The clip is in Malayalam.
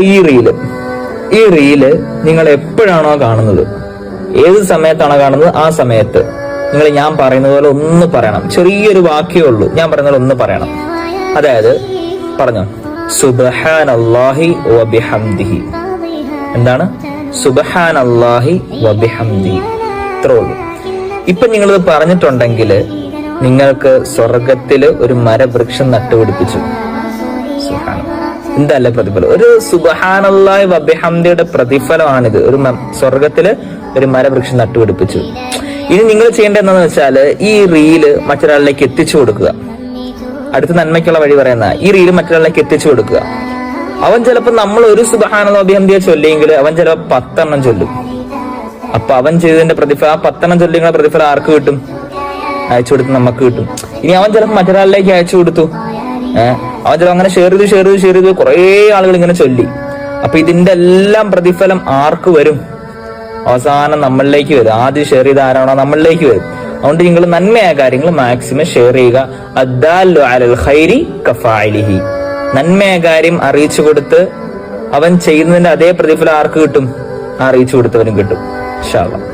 ഈ റീല് നിങ്ങൾ എപ്പോഴാണോ കാണുന്നത്, ഏത് സമയത്താണോ കാണുന്നത്, ആ സമയത്ത് നിങ്ങൾ ഞാൻ പറയുന്നത് പോലെ ഒന്ന് പറയണം. ചെറിയൊരു വാക്യേ ഉള്ളൂ, ഞാൻ പറയുന്ന പോലെ ഒന്ന് പറയണം. അതായത് പറഞ്ഞോ, സുബ്ഹാനല്ലാഹി വബിഹംദിഹി. എന്താണ്? സുബ്ഹാനല്ലാഹി വബിഹംദിഹി. ഇത്രേ ഉള്ളൂ. ഇപ്പൊ നിങ്ങളിത് പറഞ്ഞിട്ടുണ്ടെങ്കിൽ നിങ്ങൾക്ക് സ്വർഗത്തില് ഒരു മരവൃക്ഷം നട്ടുപിടിപ്പിച്ചു. എന്തല്ലേ പ്രതിഫലം! ഒരു സുബ്ഹാനല്ലാഹി വബിഹംദിയുടെ പ്രതിഫലമാണിത്. ഒരു സ്വർഗത്തില് ഒരു മരവൃക്ഷം നട്ടുപിടിപ്പിച്ചു. ഇനി നിങ്ങൾ ചെയ്യേണ്ടത് എന്താണെന്ന് വെച്ചാല് ഈ റീല് മറ്റൊരാളിലേക്ക് എത്തിച്ചു കൊടുക്കുക. അടുത്ത നന്മയ്ക്കുള്ള വഴി പറയുന്ന ഈ റീല് മറ്റൊരാളിലേക്ക് എത്തിച്ചു കൊടുക്കുക. അവൻ ചിലപ്പോ നമ്മൾ ഒരു സുബ്ഹാനല്ലാഹി വബിഹംദിയെ ചൊല്ലിയെങ്കിൽ അവൻ ചിലപ്പോ 10 എണ്ണം ചൊല്ലും. അപ്പൊ അവൻ ചെയ്തതിന്റെ പ്രതിഫലം, ആ 10 എണ്ണം ചൊല്ലിയുള്ള പ്രതിഫലം ആർക്ക് കിട്ടും? അയച്ചു കൊടുത്ത് നമുക്ക് കിട്ടും. ഇനി അവൻ ചിലപ്പോ മറ്റൊരാളിലേക്ക് അയച്ചു കൊടുത്തു, അവൻ ചിലപ്പോൾ അങ്ങനെ ഷെയർ ചെയ്ത് കുറെ ആളുകൾ ഇങ്ങനെ ചൊല്ലി. അപ്പൊ ഇതിന്റെ എല്ലാം പ്രതിഫലം ആർക്ക് വരും? അവസാനം നമ്മളിലേക്ക് വരും. ആദ്യം ഷെയർ ചെയ്ത ആരാണോ നമ്മളിലേക്ക് വരും. അതുകൊണ്ട് നിങ്ങൾ നന്മയായ കാര്യങ്ങൾ മാക്സിമം ഷെയർ ചെയ്യുക. അദ്ദാല്ലു അലൽ ഖൈരി കഫാഇലിഹി. നന്മയായ കാര്യം അറിയിച്ചു കൊടുത്ത് അവൻ ചെയ്യുന്നതിന്റെ അതേ പ്രതിഫലം ആർക്ക് കിട്ടും? അറിയിച്ചു കൊടുത്തവനും കിട്ടും ഇൻഷാ അല്ലാഹ്.